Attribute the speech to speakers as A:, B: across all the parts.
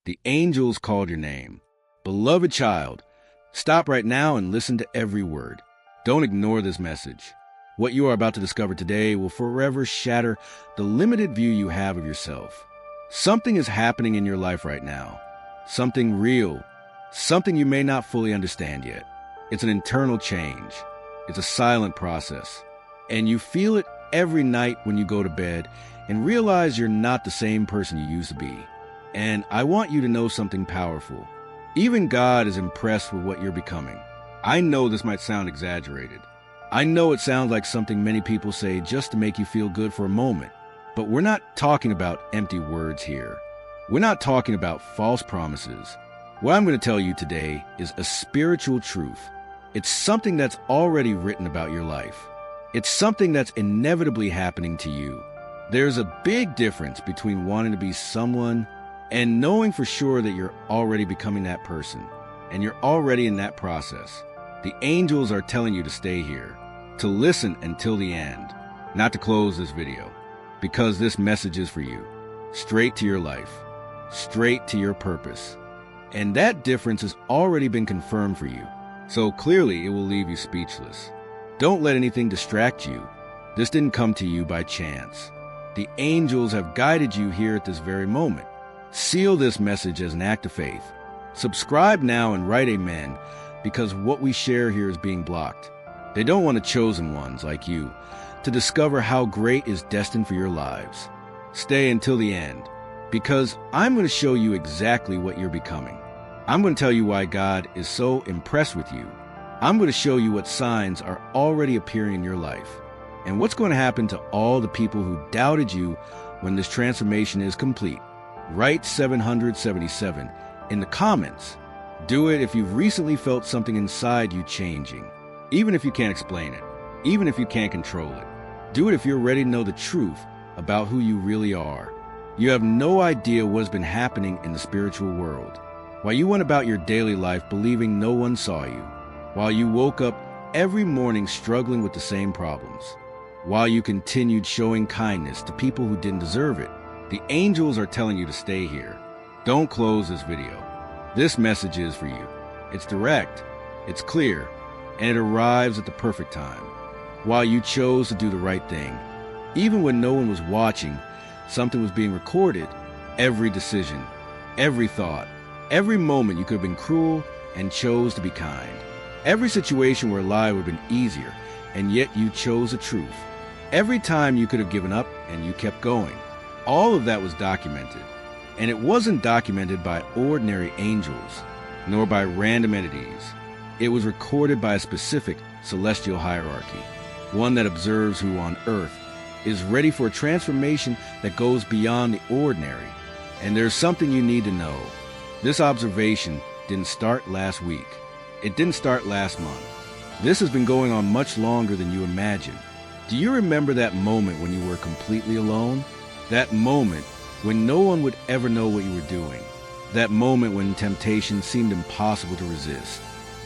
A: The angels called your name. Beloved child, stop right now and listen to every word. Don't ignore this message. What you are about to discover today will forever shatter the limited view you have of yourself. Something is happening in your life right now. Something real. Something you may not fully understand yet. It's an internal change. It's a silent process. And you feel it every night when you go to bed and realize you're not the same person you used to be. And I want you to know something powerful. Even God is impressed with what you're becoming. I know this might sound exaggerated. I know it sounds like something many people say just to make you feel good for a moment. But we're not talking about empty words here. We're not talking about false promises. What I'm going to tell you today is a spiritual truth. It's something that's already written about your life. It's something that's inevitably happening to you. There's a big difference between wanting to be someone and knowing for sure that you're already becoming that person, and you're already in that process. The angels are telling you to stay here, to listen until the end, not to close this video, because this message is for you, straight to your life, straight to your purpose. And that difference has already been confirmed for you, so clearly it will leave you speechless. Don't let anything distract you. This didn't come to you by chance. The angels have guided you here at this very moment. Seal this message as an act of faith. Subscribe now and write amen, because what we share here is being blocked. They don't want the chosen ones like you to discover how great is destined for your lives. Stay until the end, because I'm going to show you exactly what you're becoming. I'm going to tell you why God is so impressed with you. I'm going to show you what signs are already appearing in your life, and what's going to happen to all the people who doubted you when this transformation is complete. Write 777 in the comments. Do it if you've recently felt something inside you changing, even if you can't explain it, even if you can't control it. Do it if you're ready to know the truth about who you really are. You have no idea what's been happening in the spiritual world. While you went about your daily life believing no one saw you, while you woke up every morning struggling with the same problems, while you continued showing kindness to people who didn't deserve it, the angels are telling you to stay here. Don't close this video. This message is for you. It's direct, it's clear, and it arrives at the perfect time. While you chose to do the right thing, even when no one was watching, something was being recorded. Every decision, every thought, every moment you could have been cruel and chose to be kind. Every situation where a lie would have been easier, and yet you chose the truth. Every time you could have given up and you kept going. All of that was documented. And it wasn't documented by ordinary angels, nor by random entities. It was recorded by a specific celestial hierarchy, one that observes who on earth is ready for a transformation that goes beyond the ordinary. And there's something you need to know. This observation didn't start last week. It didn't start last month. This has been going on much longer than you imagine. Do you remember that moment when you were completely alone? That moment when no one would ever know what you were doing. That moment when temptation seemed impossible to resist,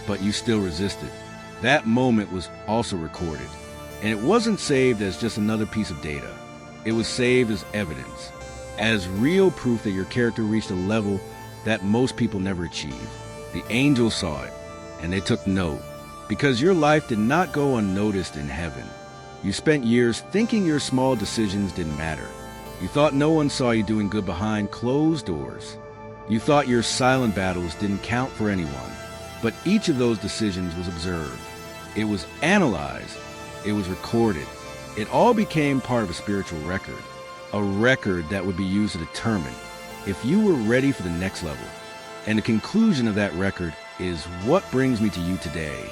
A: but you still resisted. That moment was also recorded, and it wasn't saved as just another piece of data. It was saved as evidence, as real proof that your character reached a level that most people never achieve. The angels saw it, and they took note, because your life did not go unnoticed in heaven. You spent years thinking your small decisions didn't matter. You thought no one saw you doing good behind closed doors. You thought your silent battles didn't count for anyone. But each of those decisions was observed. It was analyzed. It was recorded. It all became part of a spiritual record, a record that would be used to determine if you were ready for the next level. And the conclusion of that record is what brings me to you today.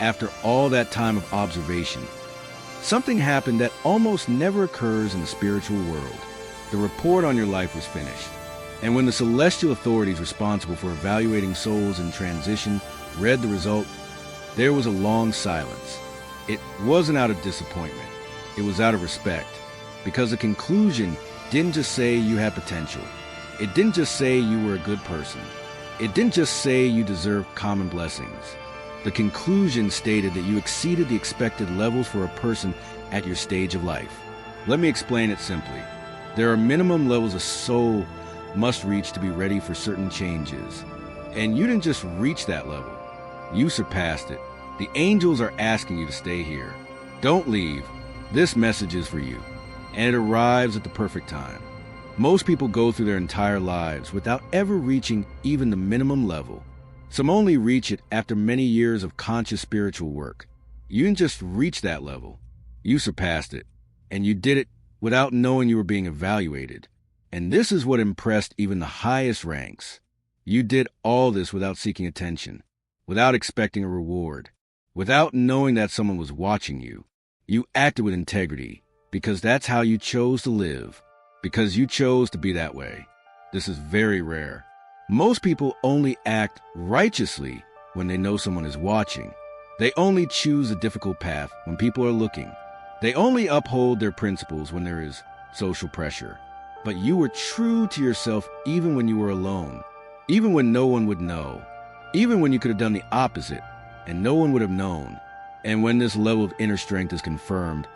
A: After all that time of observation, something happened that almost never occurs in the spiritual world. The report on your life was finished. And when the celestial authorities responsible for evaluating souls in transition read the result, there was a long silence. It wasn't out of disappointment. It was out of respect. Because the conclusion didn't just say you had potential. It didn't just say you were a good person. It didn't just say you deserved common blessings. The conclusion stated that you exceeded the expected levels for a person at your stage of life. Let me explain it simply. There are minimum levels of soul must reach to be ready for certain changes. And you didn't just reach that level. You surpassed it. The angels are asking you to stay here. Don't leave. This message is for you. And it arrives at the perfect time. Most people go through their entire lives without ever reaching even the minimum level. Some only reach it after many years of conscious spiritual work. You didn't just reach that level. You surpassed it. And you did it without knowing you were being evaluated. And this is what impressed even the highest ranks. You did all this without seeking attention, without expecting a reward, without knowing that someone was watching you. You acted with integrity because that's how you chose to live, because you chose to be that way. This is very rare. Most people only act righteously when they know someone is watching. They only choose a difficult path when people are looking. They only uphold their principles when there is social pressure. But you were true to yourself even when you were alone, even when no one would know, even when you could have done the opposite and no one would have known. And when this level of inner strength is confirmed,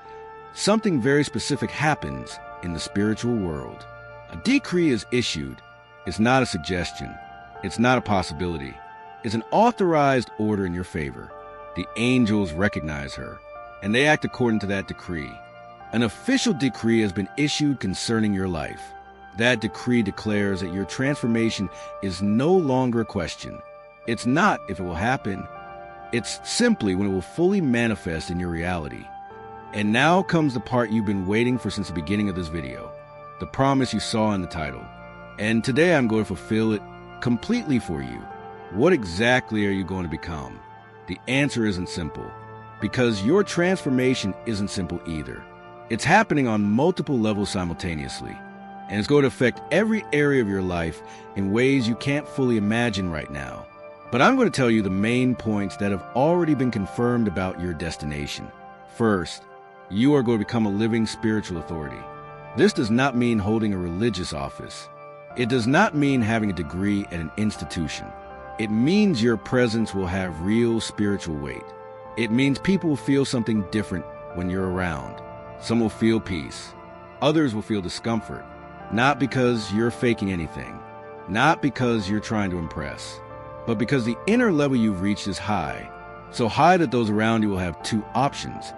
A: something very specific happens in the spiritual world. A decree is issued. It's not a suggestion. It's not a possibility. It's an authorized order in your favor. The angels recognize her, and they act according to that decree. An official decree has been issued concerning your life. That decree declares that your transformation is no longer a question. It's not if it will happen. It's simply when it will fully manifest in your reality. And now comes the part you've been waiting for since the beginning of this video, the promise you saw in the title. And today I'm going to fulfill it completely for you. What exactly are you going to become? The answer isn't simple, because your transformation isn't simple either. It's happening on multiple levels simultaneously, and it's going to affect every area of your life in ways you can't fully imagine right now. But I'm going to tell you the main points that have already been confirmed about your destination. First, you are going to become a living spiritual authority. This does not mean holding a religious office. It does not mean having a degree at an institution. It means your presence will have real spiritual weight. It means people will feel something different when you're around. Some will feel peace. Others will feel discomfort. Not because you're faking anything. Not because you're trying to impress. But because the inner level you've reached is high. So high that those around you will have two options.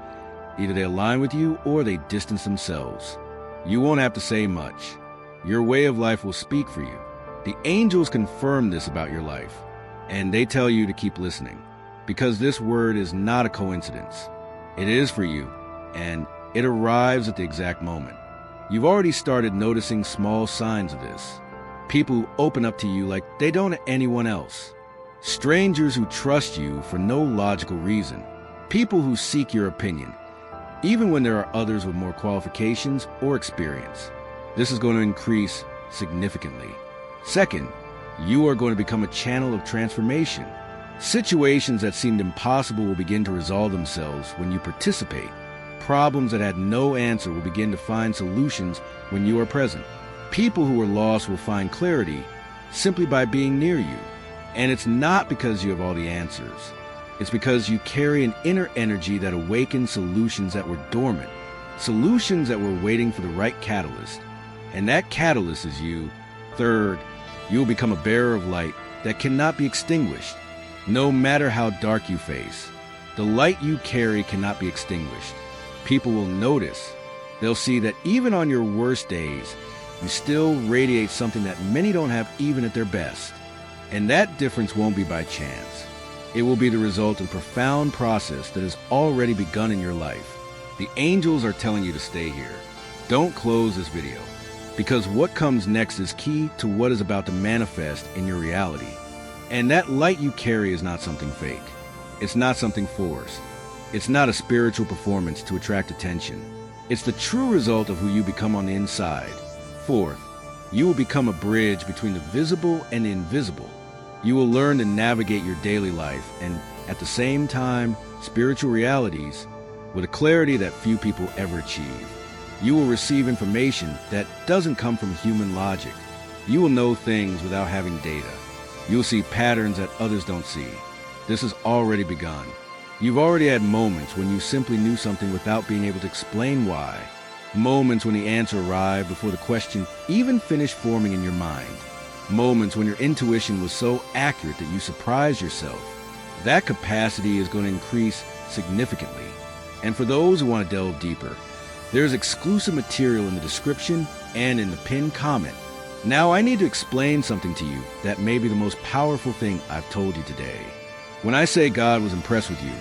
A: Either they align with you or they distance themselves. You won't have to say much. Your way of life will speak for you. The angels confirm this about your life, and they tell you to keep listening, because this word is not a coincidence. It is for you, and it arrives at the exact moment. You've already started noticing small signs of this. People who open up to you like they don't to anyone else. Strangers who trust you for no logical reason. People who seek your opinion, even when there are others with more qualifications or experience. This is going to increase significantly. Second, you are going to become a channel of transformation. Situations that seemed impossible will begin to resolve themselves when you participate. Problems that had no answer will begin to find solutions when you are present. People who were lost will find clarity simply by being near you. And it's not because you have all the answers. It's because you carry an inner energy that awakens solutions that were dormant, solutions that were waiting for the right catalyst. And that catalyst is you. Third, you will become a bearer of light that cannot be extinguished, no matter how dark you face. The light you carry cannot be extinguished. People will notice. They'll see that even on your worst days, you still radiate something that many don't have even at their best. And that difference won't be by chance. It will be the result of a profound process that has already begun in your life. The angels are telling you to stay here. Don't close this video, because what comes next is key to what is about to manifest in your reality. And that light you carry is not something fake. It's not something forced. It's not a spiritual performance to attract attention. It's the true result of who you become on the inside. Fourth, you will become a bridge between the visible and the invisible. You will learn to navigate your daily life and, at the same time, spiritual realities with a clarity that few people ever achieve. You will receive information that doesn't come from human logic. You will know things without having data. You will see patterns that others don't see. This has already begun. You've already had moments when you simply knew something without being able to explain why. Moments when the answer arrived before the question even finished forming in your mind. Moments when your intuition was so accurate that you surprised yourself. That capacity is going to increase significantly. And for those who want to delve deeper, there's exclusive material in the description and in the pinned comment. Now I need to explain something to you that may be the most powerful thing I've told you today. When I say God was impressed with you,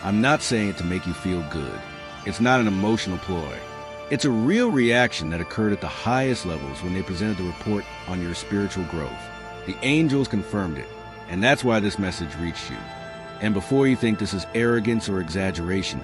A: I'm not saying it to make you feel good. It's not an emotional ploy. It's a real reaction that occurred at the highest levels when they presented the report on your spiritual growth. The angels confirmed it, and that's why this message reached you. And before you think this is arrogance or exaggeration,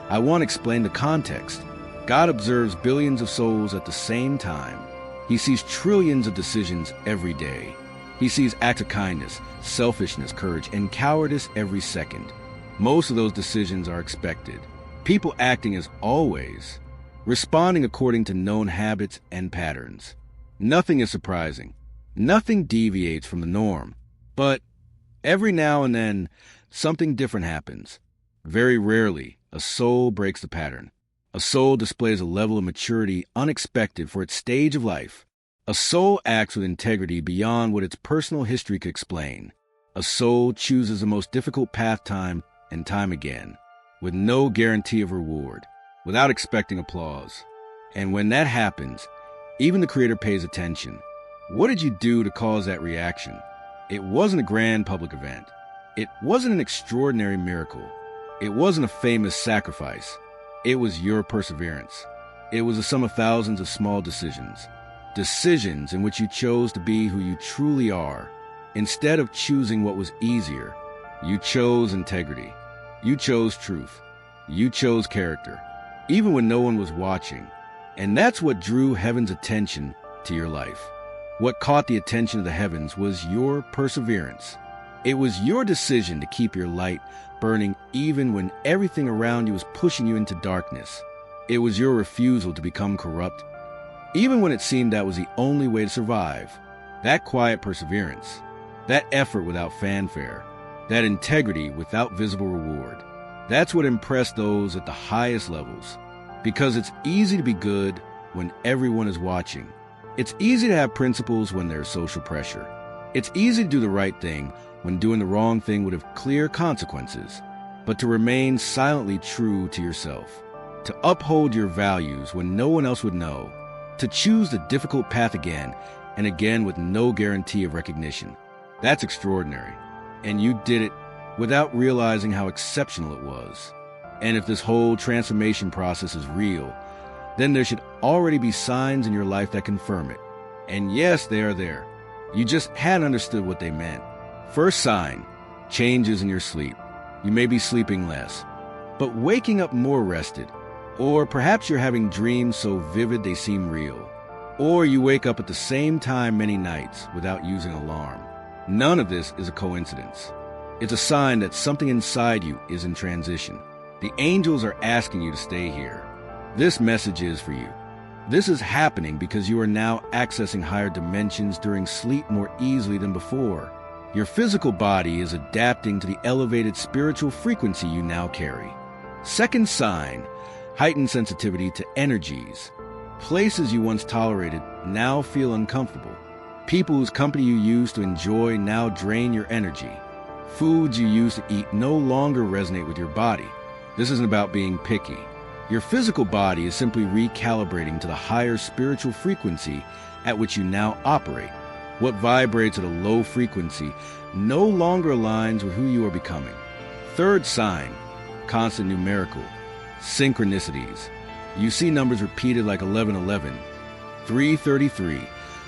A: I want to explain the context. God observes billions of souls at the same time. He sees trillions of decisions every day. He sees acts of kindness, selfishness, courage, and cowardice every second. Most of those decisions are expected. People acting as always, responding according to known habits and patterns. Nothing is surprising. Nothing deviates from the norm. But every now and then, something different happens. Very rarely, a soul breaks the pattern. A soul displays a level of maturity unexpected for its stage of life. A soul acts with integrity beyond what its personal history could explain. A soul chooses the most difficult path time and time again, with no guarantee of reward, without expecting applause. And when that happens, even the Creator pays attention. What did you do to cause that reaction? It wasn't a grand public event. It wasn't an extraordinary miracle. It wasn't a famous sacrifice. It was your perseverance. It was the sum of thousands of small decisions. Decisions in which you chose to be who you truly are. Instead of choosing what was easier, you chose integrity. You chose truth. You chose character, even when no one was watching. And that's what drew heaven's attention to your life. What caught the attention of the heavens was your perseverance. It was your decision to keep your light burning even when everything around you was pushing you into darkness. It was your refusal to become corrupt, even when it seemed that was the only way to survive. That quiet perseverance, that effort without fanfare, that integrity without visible reward. That's what impressed those at the highest levels. Because it's easy to be good when everyone is watching. It's easy to have principles when there's social pressure. It's easy to do the right thing when doing the wrong thing would have clear consequences. But to remain silently true to yourself. To uphold your values when no one else would know. To choose the difficult path again and again with no guarantee of recognition. That's extraordinary. And you did it without realizing how exceptional it was. And if this whole transformation process is real, then there should already be signs in your life that confirm it. And yes, they are there. You just hadn't understood what they meant. First sign, changes in your sleep. You may be sleeping less, but waking up more rested. Or perhaps you're having dreams so vivid they seem real. Or you wake up at the same time many nights without using an alarm. None of this is a coincidence. It's a sign that something inside you is in transition. The angels are asking you to stay here. This message is for you. This is happening because you are now accessing higher dimensions during sleep more easily than before. Your physical body is adapting to the elevated spiritual frequency you now carry. Second sign, heightened sensitivity to energies. Places you once tolerated now feel uncomfortable. People whose company you used to enjoy now drain your energy. Foods you used to eat no longer resonate with your body. This isn't about being picky. Your physical body is simply recalibrating to the higher spiritual frequency at which you now operate. What vibrates at a low frequency no longer aligns with who you are becoming. Third sign, constant numerical. Synchronicities. You see numbers repeated like 1111, 333,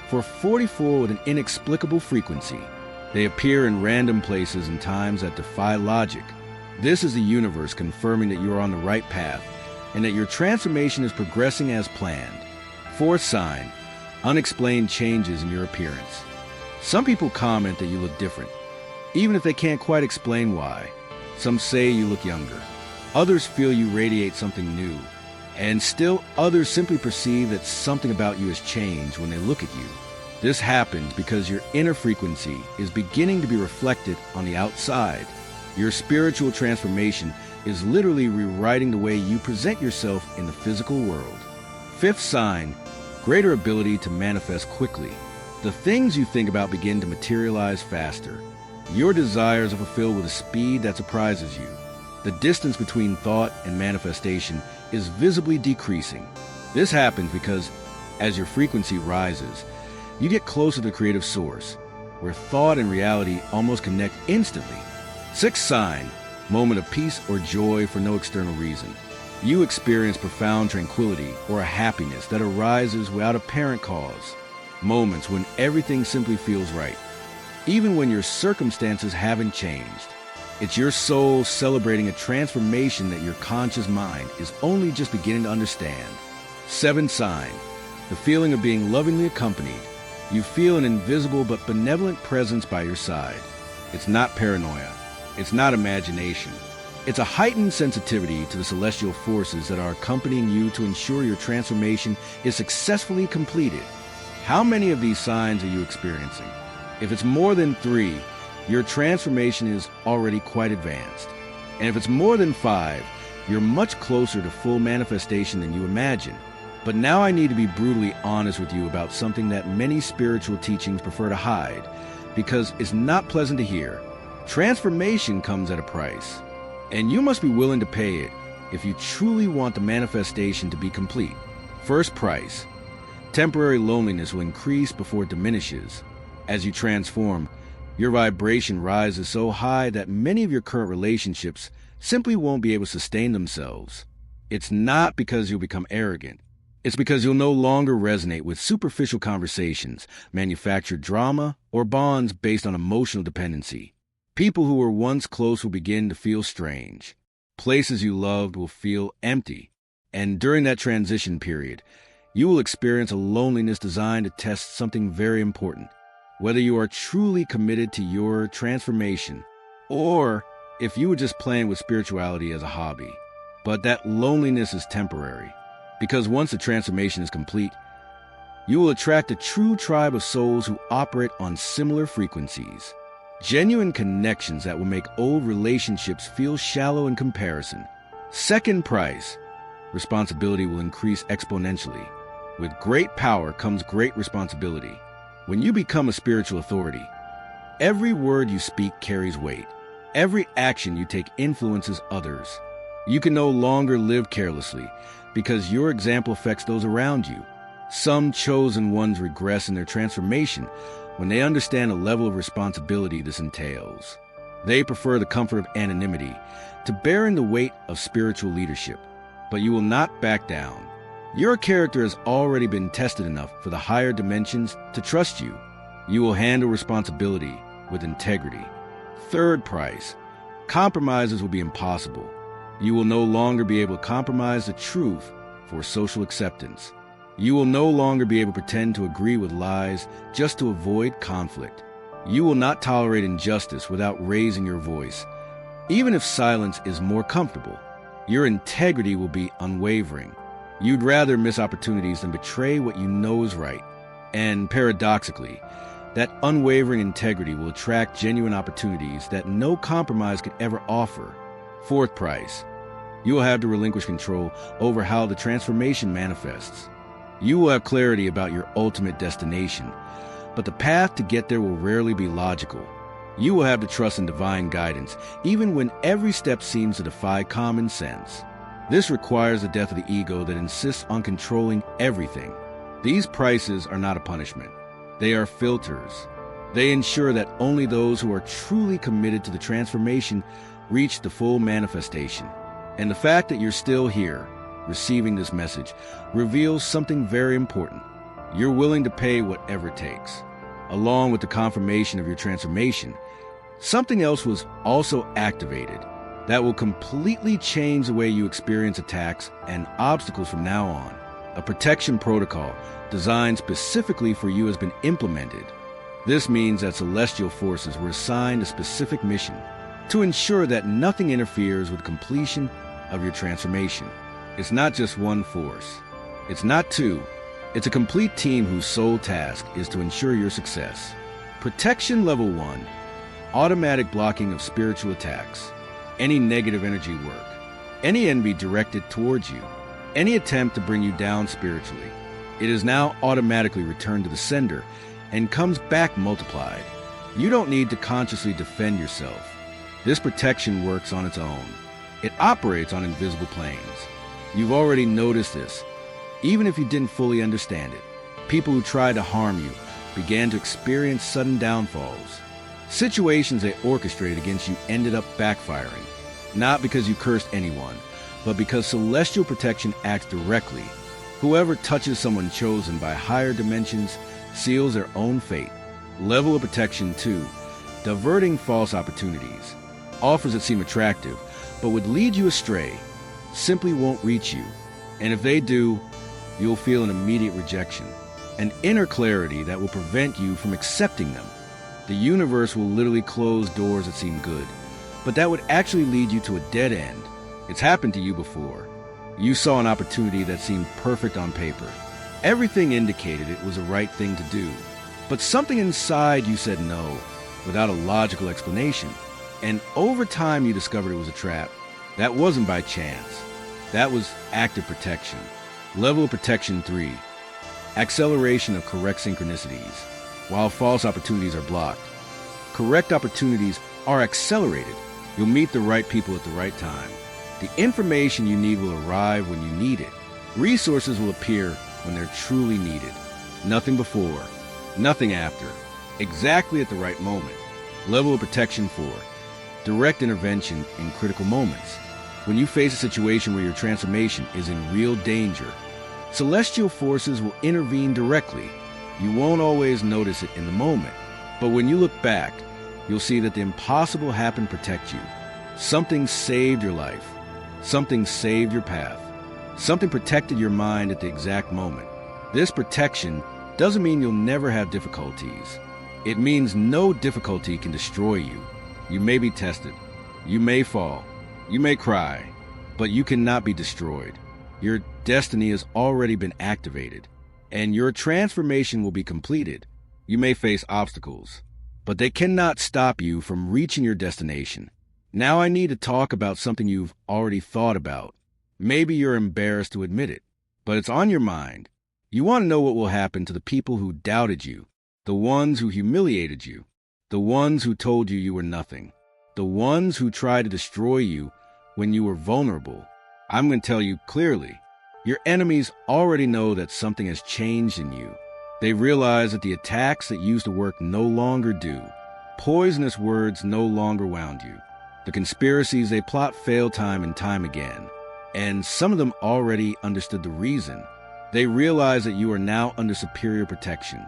A: for 44 with an inexplicable frequency. They appear in random places and times that defy logic. This is the universe confirming that you are on the right path and that your transformation is progressing as planned. Fourth sign, unexplained changes in your appearance. Some people comment that you look different, even if they can't quite explain why. Some say you look younger. Others feel you radiate something new. And still others simply perceive that something about you has changed when they look at you. This happens because your inner frequency is beginning to be reflected on the outside. Your spiritual transformation is literally rewriting the way you present yourself in the physical world. Fifth sign, greater ability to manifest quickly. The things you think about begin to materialize faster. Your desires are fulfilled with a speed that surprises you. The distance between thought and manifestation is visibly decreasing. This happens because, as your frequency rises, you get closer to the creative source, where thought and reality almost connect instantly. Sixth sign, moment of peace or joy for no external reason. You experience profound tranquility or a happiness that arises without apparent cause. Moments when everything simply feels right, even when your circumstances haven't changed. It's your soul celebrating a transformation that your conscious mind is only just beginning to understand. Seventh sign, the feeling of being lovingly accompanied. You feel an invisible but benevolent presence by your side. It's not paranoia. It's not imagination. It's a heightened sensitivity to the celestial forces that are accompanying you to ensure your transformation is successfully completed. How many of these signs are you experiencing? If it's more than 3, your transformation is already quite advanced. And if it's more than 5, you're much closer to full manifestation than you imagine. But now I need to be brutally honest with you about something that many spiritual teachings prefer to hide, because it's not pleasant to hear. Transformation comes at a price, and you must be willing to pay it if you truly want the manifestation to be complete. First price, temporary loneliness will increase before it diminishes. As you transform, your vibration rises so high that many of your current relationships simply won't be able to sustain themselves. It's not because you'll become arrogant. It's because you'll no longer resonate with superficial conversations, manufactured drama, or bonds based on emotional dependency. People who were once close will begin to feel strange. Places you loved will feel empty. And during that transition period, you will experience a loneliness designed to test something very important. Whether you are truly committed to your transformation, or if you were just playing with spirituality as a hobby. But that loneliness is temporary, because once the transformation is complete, you will attract a true tribe of souls who operate on similar frequencies. Genuine connections that will make old relationships feel shallow in comparison. Second price, responsibility will increase exponentially. With great power comes great responsibility. When you become a spiritual authority, every word you speak carries weight. Every action you take influences others. You can no longer live carelessly because your example affects those around you. Some chosen ones regress in their transformation when they understand the level of responsibility this entails. They prefer the comfort of anonymity to bearing the weight of spiritual leadership. But you will not back down. Your character has already been tested enough for the higher dimensions to trust you. You will handle responsibility with integrity. Third price, compromises will be impossible. You will no longer be able to compromise the truth for social acceptance. You will no longer be able to pretend to agree with lies just to avoid conflict. You will not tolerate injustice without raising your voice, even if silence is more comfortable. Your integrity will be unwavering. You'd rather miss opportunities than betray what you know is right. And paradoxically, that unwavering integrity will attract genuine opportunities that no compromise could ever offer. Fourth price, you will have to relinquish control over how the transformation manifests. You will have clarity about your ultimate destination, but the path to get there will rarely be logical. You will have to trust in divine guidance, even when every step seems to defy common sense. This requires the death of the ego that insists on controlling everything. These prices are not a punishment. They are filters. They ensure that only those who are truly committed to the transformation reach the full manifestation. And the fact that you're still here, receiving this message, reveals something very important. You're willing to pay whatever it takes. Along with the confirmation of your transformation, something else was also activated that will completely change the way you experience attacks and obstacles from now on. A protection protocol designed specifically for you has been implemented. This means that celestial forces were assigned a specific mission to ensure that nothing interferes with completion of your transformation. It's not just one force. It's not two. It's a complete team whose sole task is to ensure your success. Protection Level 1. Automatic blocking of spiritual attacks. Any negative energy work. Any envy directed towards you. Any attempt to bring you down spiritually, it is now automatically returned to the sender and comes back multiplied. You don't need to consciously defend yourself. This protection works on its own. It operates on invisible planes. You've already noticed this. Even if you didn't fully understand it, people who tried to harm you began to experience sudden downfalls. Situations they orchestrated against you ended up backfiring, not because you cursed anyone, but because celestial protection acts directly. Whoever touches someone chosen by higher dimensions seals their own fate. Level of protection 2, diverting false opportunities. Offers that seem attractive, but would lead you astray, simply won't reach you. And if they do, you'll feel an immediate rejection, an inner clarity that will prevent you from accepting them. The universe will literally close doors that seem good, but that would actually lead you to a dead end. It's happened to you before. You saw an opportunity that seemed perfect on paper. Everything indicated it was the right thing to do, but something inside you said no, without a logical explanation. And over time you discovered it was a trap. That wasn't by chance. That was active protection. Level of protection 3, acceleration of correct synchronicities. While false opportunities are blocked, correct opportunities are accelerated. You'll meet the right people at the right time. The information you need will arrive when you need it. Resources will appear when they're truly needed. Nothing before, nothing after. Exactly at the right moment. Level of protection 4, direct intervention in critical moments. When you face a situation where your transformation is in real danger, celestial forces will intervene directly. You won't always notice it in the moment, but when you look back, you'll see that the impossible happened to protect you. Something saved your life. Something saved your path. Something protected your mind at the exact moment. This protection doesn't mean you'll never have difficulties. It means no difficulty can destroy you. You may be tested. You may fall. You may cry, but you cannot be destroyed. Your destiny has already been activated, and your transformation will be completed. You may face obstacles, but they cannot stop you from reaching your destination. Now I need to talk about something you've already thought about. Maybe you're embarrassed to admit it, but it's on your mind. You want to know what will happen to the people who doubted you, the ones who humiliated you, the ones who told you you were nothing, the ones who tried to destroy you when you were vulnerable. I'm going to tell you clearly. Your enemies already know that something has changed in you. They realize that the attacks that used to work no longer do. Poisonous words no longer wound you. The conspiracies they plot fail time and time again. And some of them already understood the reason. They realize that you are now under superior protection,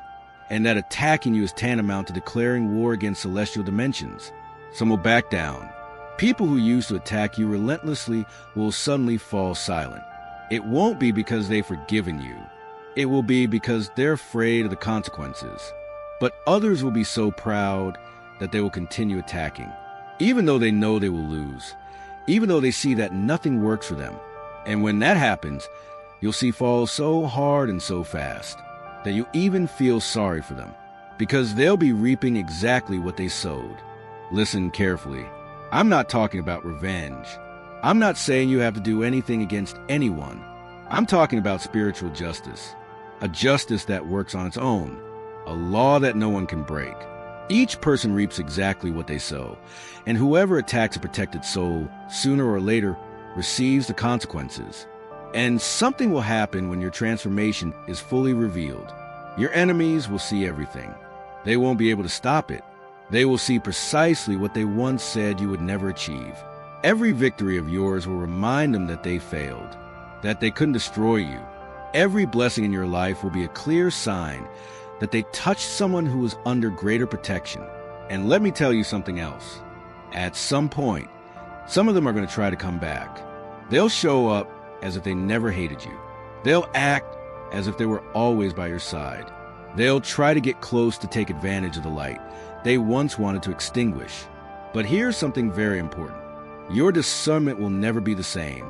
A: and that attacking you is tantamount to declaring war against celestial dimensions. Some will back down. People who used to attack you relentlessly will suddenly fall silent. It won't be because they've forgiven you. It will be because they're afraid of the consequences. But others will be so proud that they will continue attacking, even though they know they will lose, even though they see that nothing works for them. And when that happens, you'll see fall so hard and so fast that you even feel sorry for them, because they'll be reaping exactly what they sowed. Listen carefully. I'm not talking about revenge. I'm not saying you have to do anything against anyone. I'm talking about spiritual justice, a justice that works on its own, a law that no one can break. Each person reaps exactly what they sow, and whoever attacks a protected soul, sooner or later, receives the consequences. And something will happen when your transformation is fully revealed. Your enemies will see everything. They won't be able to stop it. They will see precisely what they once said you would never achieve. Every victory of yours will remind them that they failed, that they couldn't destroy you. Every blessing in your life will be a clear sign that they touched someone who was under greater protection. And let me tell you something else. At some point, some of them are going to try to come back. They'll show up as if they never hated you. They'll act as if they were always by your side. They'll try to get close to take advantage of the light they once wanted to extinguish. But here's something very important. Your discernment will never be the same.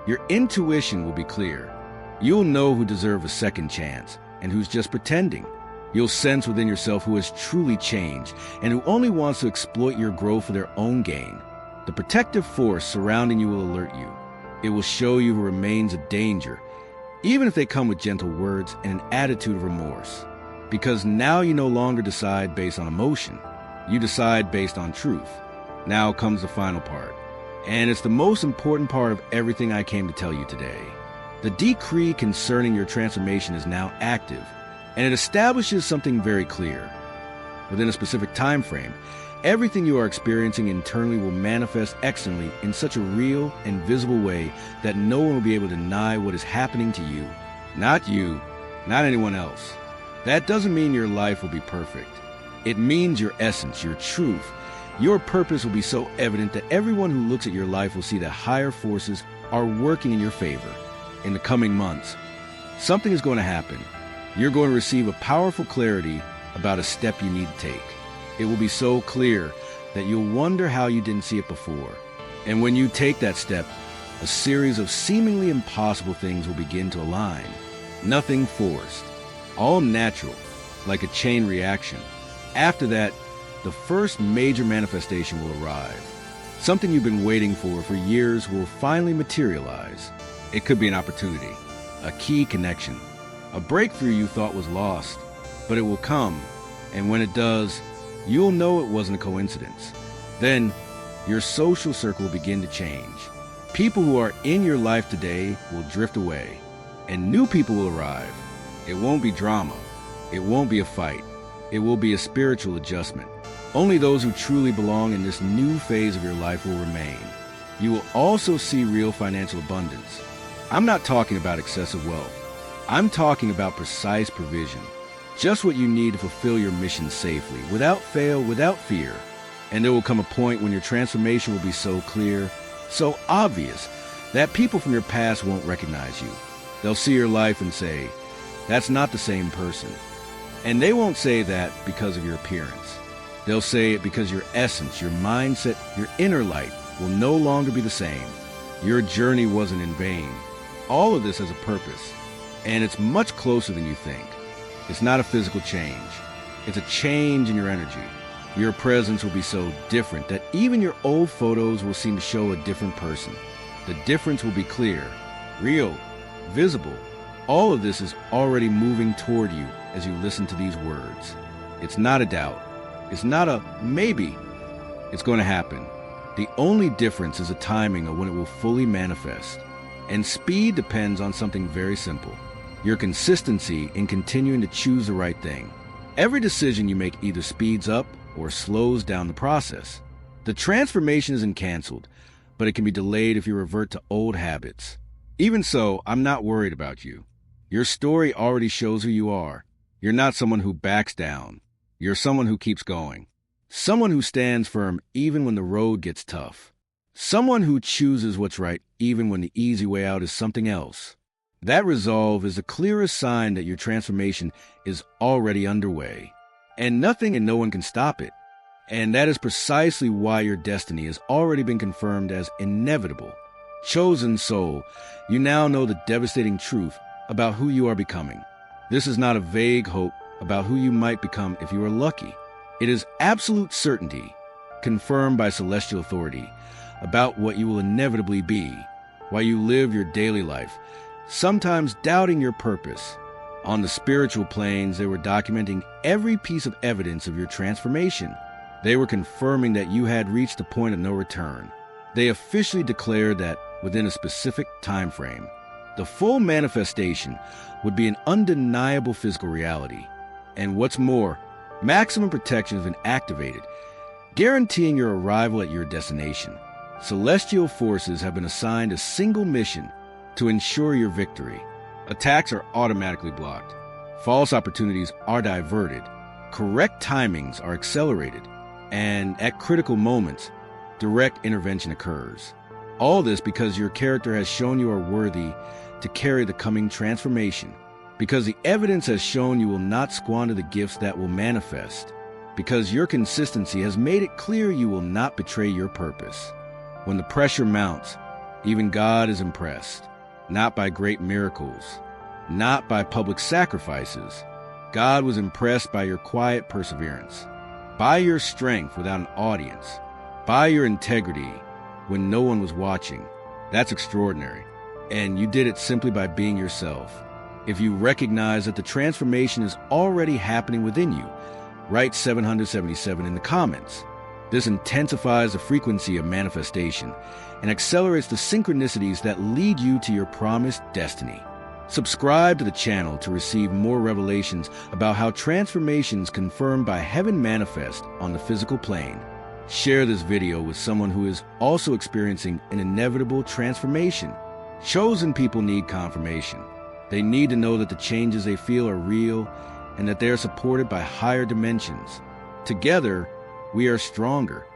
A: Your intuition will be clear. You'll know who deserves a second chance and who's just pretending. You'll sense within yourself who has truly changed and who only wants to exploit your growth for their own gain. The protective force surrounding you will alert you. It will show you remains of danger, even if they come with gentle words and an attitude of remorse. Because now you no longer decide based on emotion. You decide based on truth. Now comes the final part. And it's the most important part of everything I came to tell you today. The decree concerning your transformation is now active, and it establishes something very clear. Within a specific time frame, everything you are experiencing internally will manifest externally in such a real and visible way that no one will be able to deny what is happening to you. Not you, not anyone else. That doesn't mean your life will be perfect. It means your essence, your truth, your purpose will be so evident that everyone who looks at your life will see that higher forces are working in your favor. In the coming months, something is going to happen. You're going to receive a powerful clarity about a step you need to take. It will be so clear that you'll wonder how you didn't see it before. And when you take that step, a series of seemingly impossible things will begin to align. Nothing forced, all natural, like a chain reaction. After that, the first major manifestation will arrive. Something you've been waiting for years will finally materialize. It could be an opportunity, a key connection, a breakthrough you thought was lost, but it will come, and when it does, you'll know it wasn't a coincidence. Then, your social circle will begin to change. People who are in your life today will drift away, and new people will arrive. It won't be drama. It won't be a fight. It will be a spiritual adjustment. Only those who truly belong in this new phase of your life will remain. You will also see real financial abundance. I'm not talking about excessive wealth. I'm talking about precise provision. Just what you need to fulfill your mission safely, without fail, without fear. And there will come a point when your transformation will be so clear, so obvious, that people from your past won't recognize you. They'll see your life and say, "That's not the same person." And they won't say that because of your appearance. They'll say it because your essence, your mindset, your inner light will no longer be the same. Your journey wasn't in vain. All of this has a purpose, and it's much closer than you think. It's not a physical change. It's a change in your energy. Your presence will be so different that even your old photos will seem to show a different person. The difference will be clear, real, visible. All of this is already moving toward you as you listen to these words. It's not a doubt. It's not a maybe. It's going to happen. The only difference is the timing of when it will fully manifest. And speed depends on something very simple. Your consistency in continuing to choose the right thing. Every decision you make either speeds up or slows down the process. The transformation isn't canceled, but it can be delayed if you revert to old habits. Even so, I'm not worried about you. Your story already shows who you are. You're not someone who backs down. You're someone who keeps going. Someone who stands firm even when the road gets tough. Someone who chooses what's right even when the easy way out is something else. That resolve is the clearest sign that your transformation is already underway. And nothing and no one can stop it. And that is precisely why your destiny has already been confirmed as inevitable. Chosen soul, you now know the devastating truth about who you are becoming. This is not a vague hope about who you might become if you are lucky. It is absolute certainty, confirmed by celestial authority, about what you will inevitably be, while you live your daily life, sometimes doubting your purpose. On the spiritual planes, they were documenting every piece of evidence of your transformation. They were confirming that you had reached the point of no return. They officially declared that within a specific time frame, the full manifestation would be an undeniable physical reality. And what's more, maximum protection has been activated, guaranteeing your arrival at your destination. Celestial forces have been assigned a single mission to ensure your victory. Attacks are automatically blocked. False opportunities are diverted. Correct timings are accelerated. And at critical moments, direct intervention occurs. All this because your character has shown you are worthy to carry the coming transformation. Because the evidence has shown you will not squander the gifts that will manifest. Because your consistency has made it clear you will not betray your purpose. When the pressure mounts, even God is impressed. Not by great miracles, not by public sacrifices. God was impressed by your quiet perseverance, by your strength without an audience, by your integrity when no one was watching. That's extraordinary. And you did it simply by being yourself. If you recognize that the transformation is already happening within you, write 777 in the comments. This intensifies the frequency of manifestation and accelerates the synchronicities that lead you to your promised destiny. Subscribe to the channel to receive more revelations about how transformations confirmed by heaven manifest on the physical plane. Share this video with someone who is also experiencing an inevitable transformation. Chosen people need confirmation. They need to know that the changes they feel are real and that they are supported by higher dimensions. Together, we are stronger.